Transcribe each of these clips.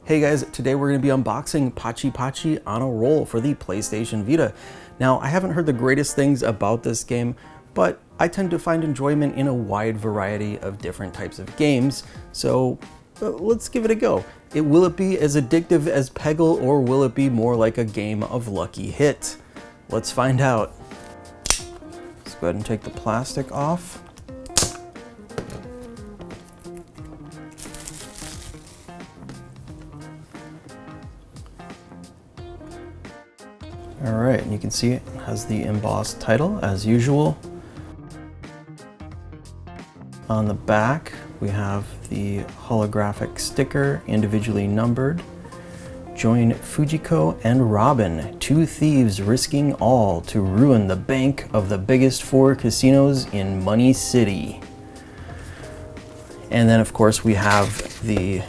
Hey guys, today we're going to be unboxing Pachi Pachi On-A-Roll for the PlayStation Vita. Now, I haven't heard the greatest things about this game, but I tend to find enjoyment in a wide variety of different types of games, so let's give it a go. Will it be as addictive as Peggle, or will it be more like a game of lucky hit? Let's find out. Let's go ahead and take the plastic off. All right, and you can see it has the embossed title as usual. On the back, we have the holographic sticker, individually numbered. Join Fujiko and Robin, two thieves risking all to ruin the bank of the biggest 4 casinos in Money City. And then of course we have the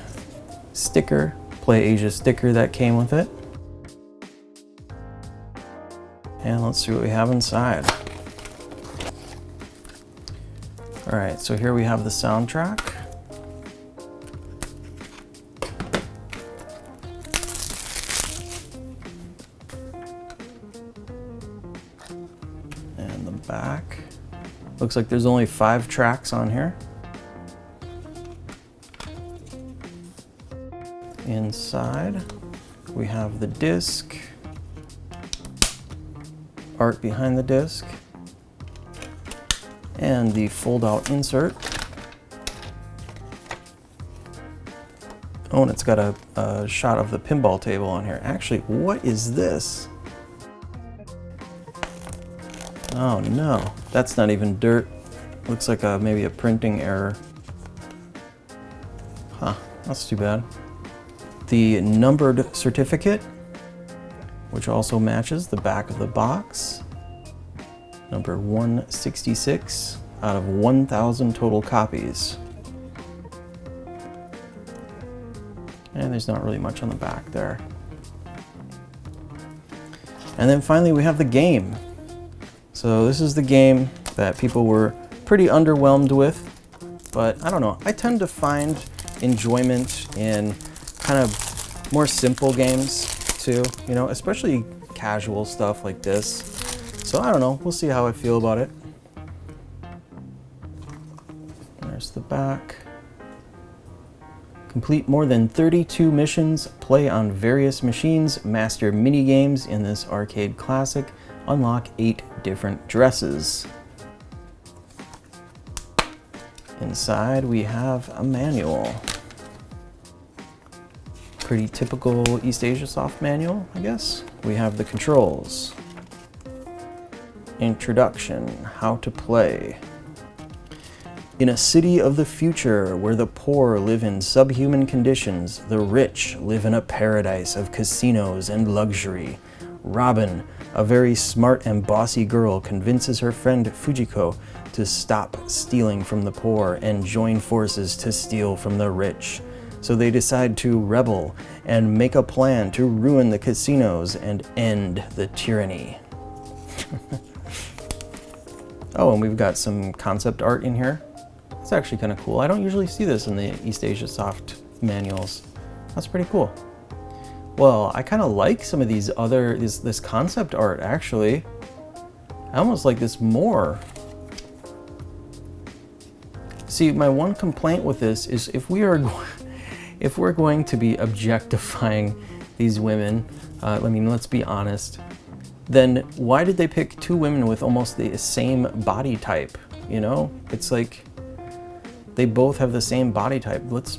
sticker, Play Asia sticker that came with it. And let's see what we have inside. All right, so here we have the soundtrack. And the back. Looks like there's only 5 tracks on here. Inside, we have the disc. Art behind the disc, and the fold-out insert. Oh, and it's got a shot of the pinball table on here. Actually, what is this? Oh no, that's not even dirt. Looks like maybe a printing error. Huh, that's too bad. The numbered certificate, which also matches the back of the box. Number 166 out of 1,000 total copies. And there's not really much on the back there. And then finally we have the game. So this is the game that people were pretty underwhelmed with, but I don't know, I tend to find enjoyment in kind of more simple games too, you know, especially casual stuff like this. So I don't know, we'll see how I feel about it. There's the back. Complete more than 32 missions, play on various machines, master mini games in this arcade classic, unlock 8 different dresses. Inside we have a manual. Pretty typical EastAsiaSoft manual, I guess. We have the controls. Introduction, how to play. In a city of the future where the poor live in subhuman conditions, the rich live in a paradise of casinos and luxury. Robin, a very smart and bossy girl, convinces her friend Fujiko to stop stealing from the poor and join forces to steal from the rich. So they decide to rebel and make a plan to ruin the casinos and end the tyranny. Oh, and we've got some concept art in here. It's actually kind of cool. I don't usually see this in the EastAsiaSoft manuals. That's pretty cool. Well, I kind of like some of these this concept art actually. I almost like this more. See, my one complaint with this is if we're going to be objectifying these women, I mean, let's be honest, then why did they pick 2 women with almost the same body type? You know, it's like they both have the same body type. Let's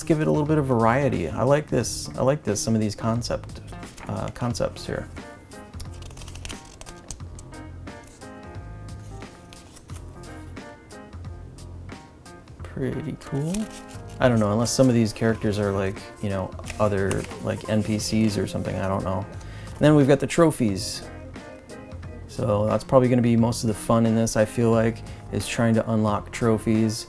give it a little bit of variety. I like this. I like this. Some of these concepts here. Pretty cool. I don't know, unless some of these characters are like, you know, other like NPCs or something, I don't know. And then we've got the trophies. So that's probably gonna be most of the fun in this, I feel like, is trying to unlock trophies.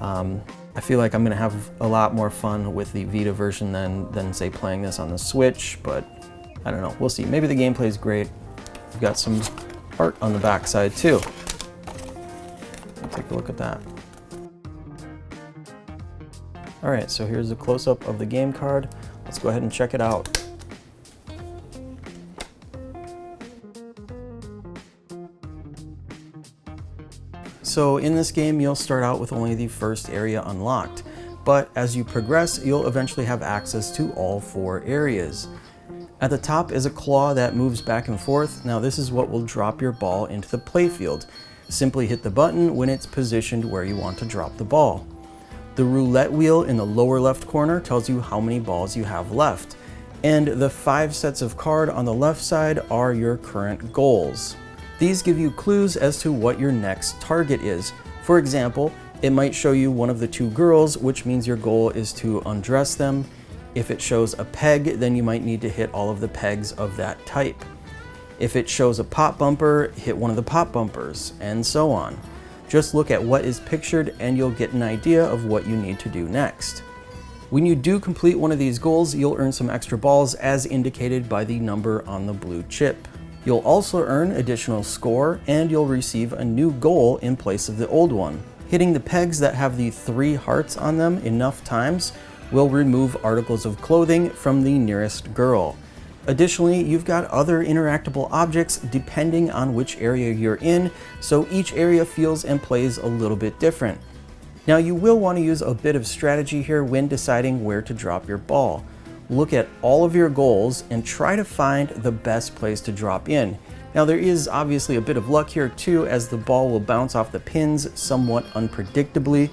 I feel like I'm gonna have a lot more fun with the Vita version than say playing this on the Switch, but I don't know, we'll see. Maybe the gameplay is great. We've got some art on the back side too. Take a look at that. All right, so here's a close-up of the game card. Let's go ahead and check it out. So in this game, you'll start out with only the first area unlocked, but as you progress, you'll eventually have access to all 4 areas. At the top is a claw that moves back and forth. Now this is what will drop your ball into the playfield. Simply hit the button when it's positioned where you want to drop the ball. The roulette wheel in the lower left corner tells you how many balls you have left. And the 5 sets of card on the left side are your current goals. These give you clues as to what your next target is. For example, it might show you one of the 2 girls, which means your goal is to undress them. If it shows a peg, then you might need to hit all of the pegs of that type. If it shows a pop bumper, hit one of the pop bumpers, and so on. Just look at what is pictured and you'll get an idea of what you need to do next. When you do complete one of these goals, you'll earn some extra balls as indicated by the number on the blue chip. You'll also earn additional score and you'll receive a new goal in place of the old one. Hitting the pegs that have the 3 hearts on them enough times will remove articles of clothing from the nearest girl. Additionally, you've got other interactable objects depending on which area you're in, so each area feels and plays a little bit different. Now you will want to use a bit of strategy here when deciding where to drop your ball. Look at all of your goals and try to find the best place to drop in. Now there is obviously a bit of luck here too, as the ball will bounce off the pins somewhat unpredictably,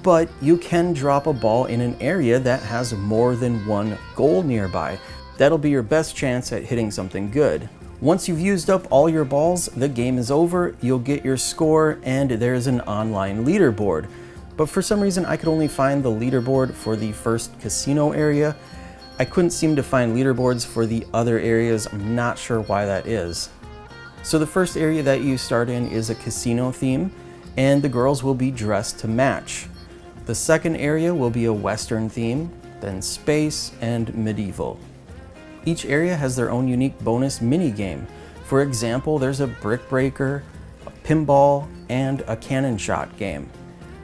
but you can drop a ball in an area that has more than one goal nearby. That'll be your best chance at hitting something good. Once you've used up all your balls, the game is over, you'll get your score, and there's an online leaderboard. But for some reason I could only find the leaderboard for the first casino area. I couldn't seem to find leaderboards for the other areas. I'm not sure why that is. So the first area that you start in is a casino theme, and the girls will be dressed to match. The second area will be a Western theme, then space, and medieval. Each area has their own unique bonus mini game. For example, there's a brick breaker, a pinball, and a cannon shot game.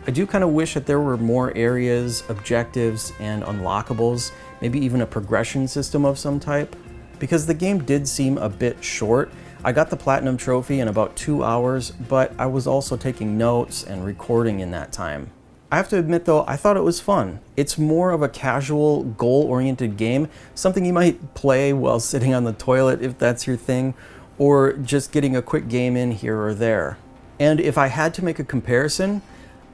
I do kind of wish that there were more areas, objectives, and unlockables, maybe even a progression system of some type, because the game did seem a bit short. I got the platinum trophy in about 2 hours, but I was also taking notes and recording in that time. I have to admit though, I thought it was fun. It's more of a casual, goal-oriented game, something you might play while sitting on the toilet if that's your thing, or just getting a quick game in here or there. And if I had to make a comparison,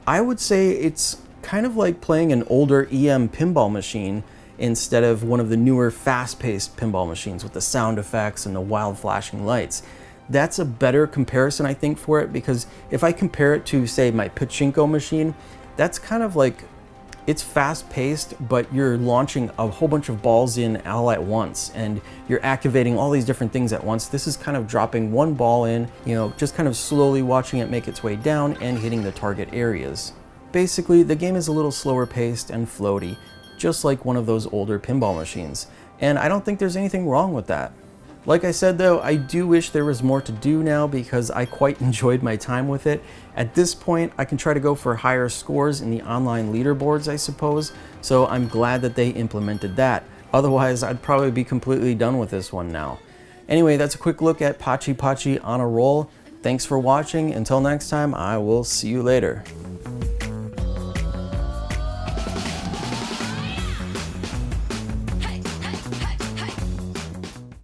I would say it's kind of like playing an older EM pinball machine instead of one of the newer fast-paced pinball machines with the sound effects and the wild flashing lights. That's a better comparison, I think, for it, because if I compare it to, say, my pachinko machine, that's kind of like, it's fast-paced, but you're launching a whole bunch of balls in all at once, and you're activating all these different things at once. This is kind of dropping one ball in, just kind of slowly watching it make its way down and hitting the target areas. Basically, the game is a little slower paced and floaty, just like one of those older pinball machines, and I don't think there's anything wrong with that. Like I said though, I do wish there was more to do now because I quite enjoyed my time with it. At this point, I can try to go for higher scores in the online leaderboards, I suppose, so I'm glad that they implemented that. Otherwise, I'd probably be completely done with this one now. Anyway, that's a quick look at Pachi Pachi On-A-Roll. Thanks for watching. Until next time, I will see you later.